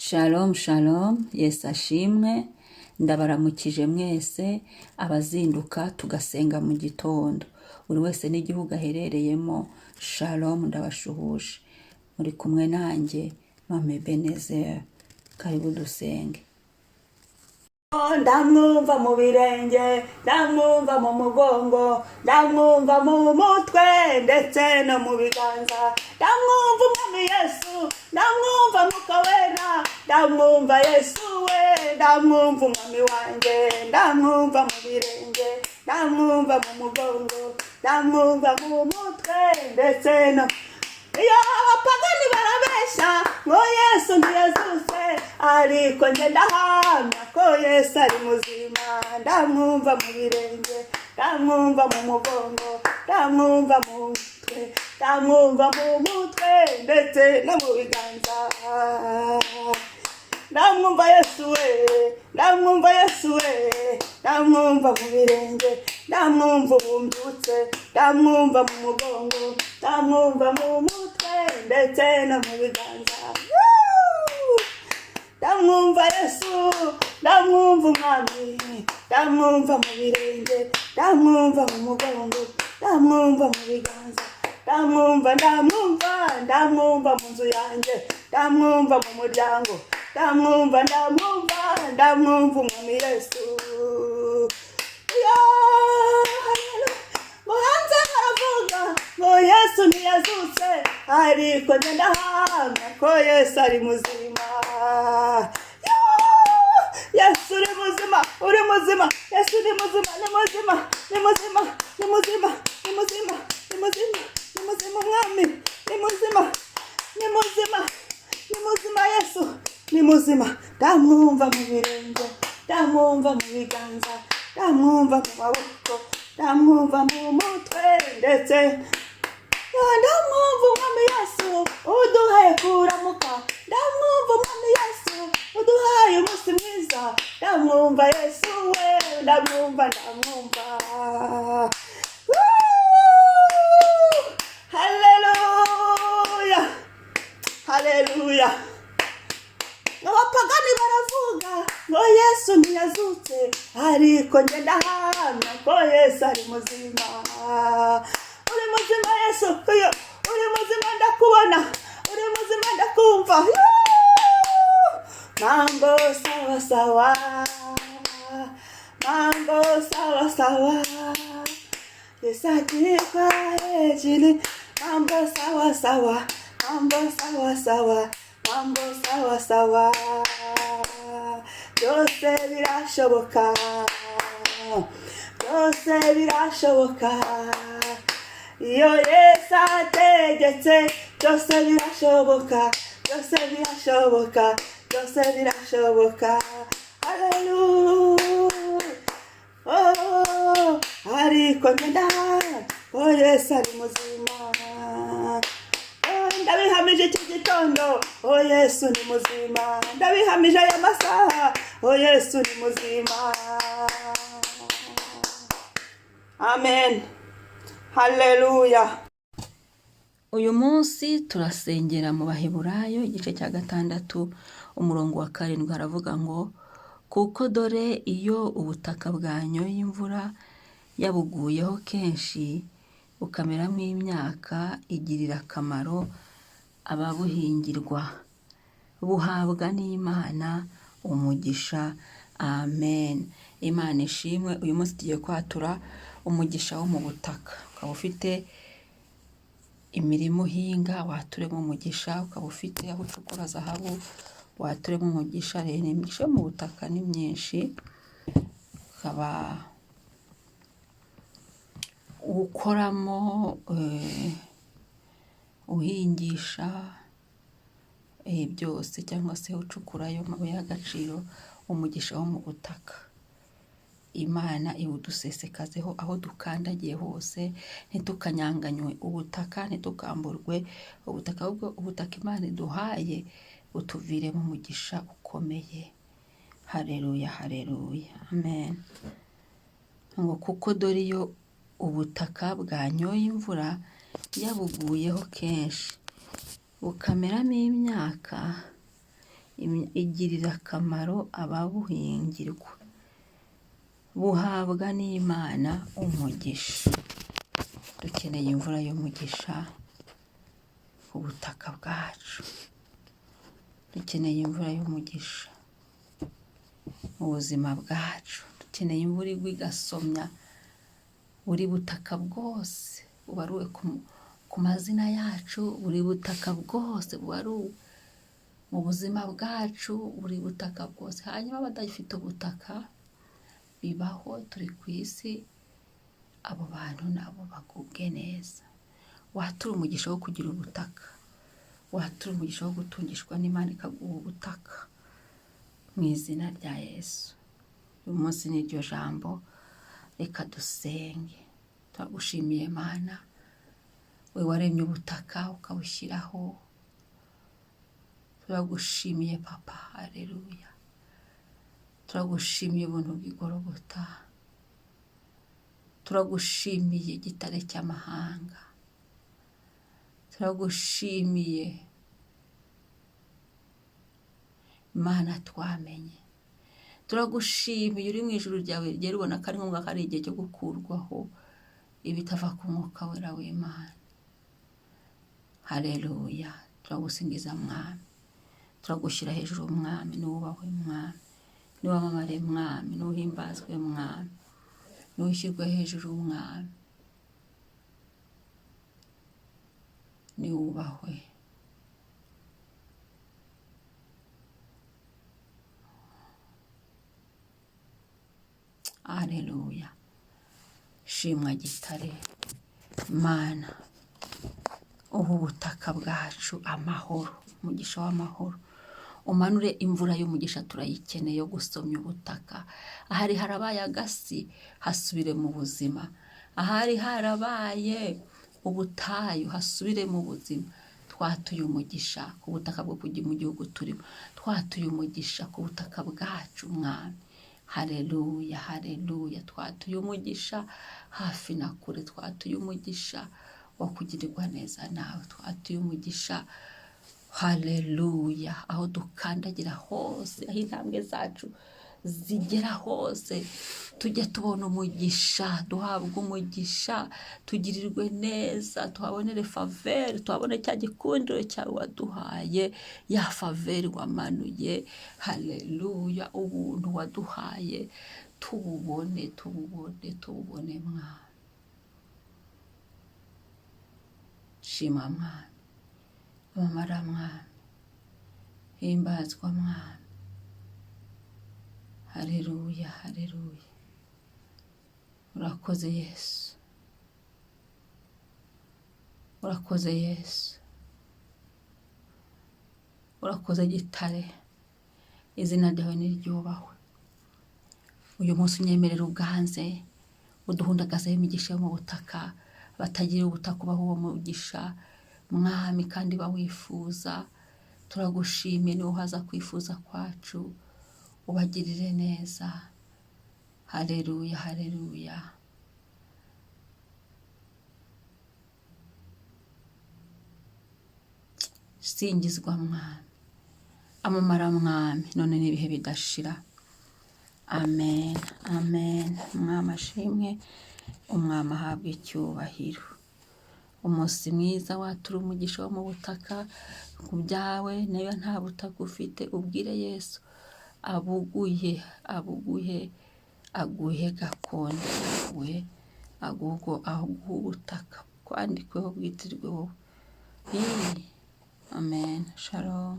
Shalom shalom, Yesu ashimwe, ndabaramukije mwese abazinduka tugasenga mu gitondo, buri wese n'igihugu aherereyemo. Shalom, ndabashuhuje, muri kumwe nanjye Mame Ebenezer, karibu dusenge. Ndamwumva mu birenge, ndamwumva mu mugongo, ndamwumva mu mutwe ndetse no mu biganza, ndamwumva umwami Yesu, ndamwumva Mwuka Wera, ndamwumva Yesu we, ndamwumva umwami wanjye, ndamwumva mu birenge, ndamwumva mu mugongo, ndamwumva mu mutwe ndetse no. Iyo abapagani barabeshya ngo Yesu ntiyazutse, ariko njye ndahamya ko Yesu ari muzima. Ndamwumva mu birenge, ndamwumva mu mugongo, ndamwumva mu mutwe, ndamwumva mu mutwe ndetse no mu biganza. Ndamwumva Yesu we, ndamwumva Yesu we, ndamwumva mu birenge, ndamwumva ubumbyutse, ndamwumva mu mugongo, ndamwumva mu mutwe ndetse no mu biganza. Ndamwumva Yesu, ndamwumva umwami, ndamwumva mu birenge, ndamwumva mu mugongo, ndamwumva mu biganza, ndamwumva ndamwumva mu nzu yanjye, ndamwumva mu muryango, ndamwumva ndamwumva umwami Yesu. Ngo hanze haravuga ngo Yesu ntiyazutse, ariko njye ndahamya ko Yesu ari muzima. Yesu uri muzima, uri muzima, Yesu ni muzima, ni muzima, ni muzima, ni muzima, ni muzima, ni muzima, ni muzima umwami, ni muzima, ni muzima, ni muzima Yesu, ni muzima. Ndamwumva mu birenge, ndamwumva mu biganza, ndamwumva mu maboko, ndamwumva mu mutwe ndetse ndamwumva umwami Yesu uduhaye kuramuka, ndamwumva umwami Yesu uduhaye umunsi mwiza, ndamwumva Yesu we, ndamwumva. Haleluya, haleluya. Abapagani baravuga ngo Yesu ntiyazutse, ariko njye ndahamya ko Yesu ari muzima. Uri muzima Yesu, uri muzima, ndakubona, uri muzima, ndakumva. Mambo sawa sawa, mambo sawa sawa, Yesu akikwa hejuru. Mambo sawa sawa, mambo sawa sawa, mambo sawa sawa, byose birashoboka, byose birashoboka. Iyo Yesu ategetse byose birashoboka, byose birashoboka, byose birashoboka. Haleluya. Oh, ariko ngenda ko Yesu ari muzima. Ndabihamije iki gitondo, oh Yesu ni muzima. Ndabihamije aya masaha, oh Yesu ni muzima. Amen. Haleluya. Uyu munsi turasengera mu Baheburayo igice cya 6 umurongo wa 7, haravuga ngo kuko dore iyo ubutaka bwanyoye imvura yabuguyeho kenshi bukameramo imyaka igirira akamaro ababuhingirwa, buhabwa n'Imana umugisha. Amen. Imana ishimwe. Uyu munsi tugiye kwatura umugisha wo mu butaka. Ukaba ufite imirimo uhinga, waturemo umugisha. Ukaba ufite aho ucukura zahabu, waturemo umugisha. Rero imigisha yo mu butaka ni myinshi. Ukaba ukoramo, uhingisha byose, cyangwa se ucukurayo amabuye y'agaciro. Umugisha wo mu butaka Imana iwudusesekazeho aho dukandagiye hose, ntitukanyanganywe ubutaka, ntitukamburwe ubutaka, ahubwo ubutaka Imana iduhaye butuviremo umugisha ukomeye. Haleluya, haleluya, amen. Ngo kuko dore iyo ubutaka bwanyoye imvura yabuguyeho kenshi bukameramo imyaka igirira akamaro ababuhingirwa, buhabwa n'Imana umugisha. Dukeneye imvura y'umugisha ku butaka bwacu, dukeneye imvura y'umugisha mu buzima bwacu, dukeneye imvura igwa igasomya buri butaka bwose bubaruwe ku mazina yacu, buri butaka bwose bubaruwe mu buzima bwacu, buri butaka bwose. Hanyuma abadafite ubutaka bibaho, turi ku isi, abo bantu nabo bagubwe neza. Watura umugisha wo kugira ubutaka, watura umugisha wo gutungishwa n'Imana ikaguha ubutaka mu izina rya Yesu. Uyu munsi ni iryo jambo, reka dusenge. Turagushimiye Mana, we waremye ubutaka ukabushyiraho. Turagushimiye Papa, haleluya. Turagushimiye ubuntu bw'igorogota, turagushimiye gitare cy'amahanga, turagushimiye Mana twamenye, turagushimiye uri mu ijuru ryawe rigera ubona ko ari ngombwa ko ari igihe cyo gukurwaho ibitava ku mwuka wera w'Imana. Haleluya. Turagusingiza Mwami, turagushyira hejuru Mwami, niwubahwe Mwami, niwamamare Mwami, niwuhimbazwe Mwami, niwishyirwe hejuru Mwami, niwubahwe. Haleluya. Shimwa gitare Mana, ubu butaka bwacu amahoro, umugisha w'amahoro. Umanure imvura y'umugisha, turayikeneye yo gusomya ubutaka. Ahari harabaye agasi hasubire mu buzima, ahari harabaye ubutayu hasubire mu buzima. Twatuye umugisha ku butaka bwo kujya mu gihugu turimo, twatuye umugisha ku butaka bwacu Mwami. Haleluya, haleluya. Twatuye umugisha hafi na kure, twatuye umugisha wo kugirirwa neza nawe, twatuye umugisha. Haleluya. Aho dukandagira hose, aho intambwe zacu zigera hose, tujye tubona umugisha, duhabwe umugisha, tugirirwe neza, tuhabonere faveri, tuhabone cya gikundiro cyawe waduhaye, ya faveri wamanuye. Haleluya. Ubuntu waduhaye tububone, tububone, tububone Mwami. Shima Mwami, amamara Mwami, himbazwa Mwami. Haleluya, haleluya. Urakoze Yesu, urakoze Yesu, urakoze gitare, izina ryawe niryubahwe. Uyu munsi unyemerera uganze, uduhundagazeho imigisha yo mu butaka, batagira ubutaka ubaho uwo mugisha Mwami, kandi bawifuza. Turagushimiye, niwe uhaza kwifuza kwacu, ubagirire neza. Haleluya, haleluya. Singizwa Mwami, amamara Mwami, none n'ibihe bidashira. Amen, amen. Umwami ashimwe, umwami ahabwe icyubahiro. Umunsi mwiza, watura umugisha wo mu butaka ku byawe, niba nta butaka ufite ubwire Yesu abuguhe, abuguhe, aguhe gakondo yawe, aguhe ubutaka kwandikweho bwitirirwe wowe. Amen. Shalom.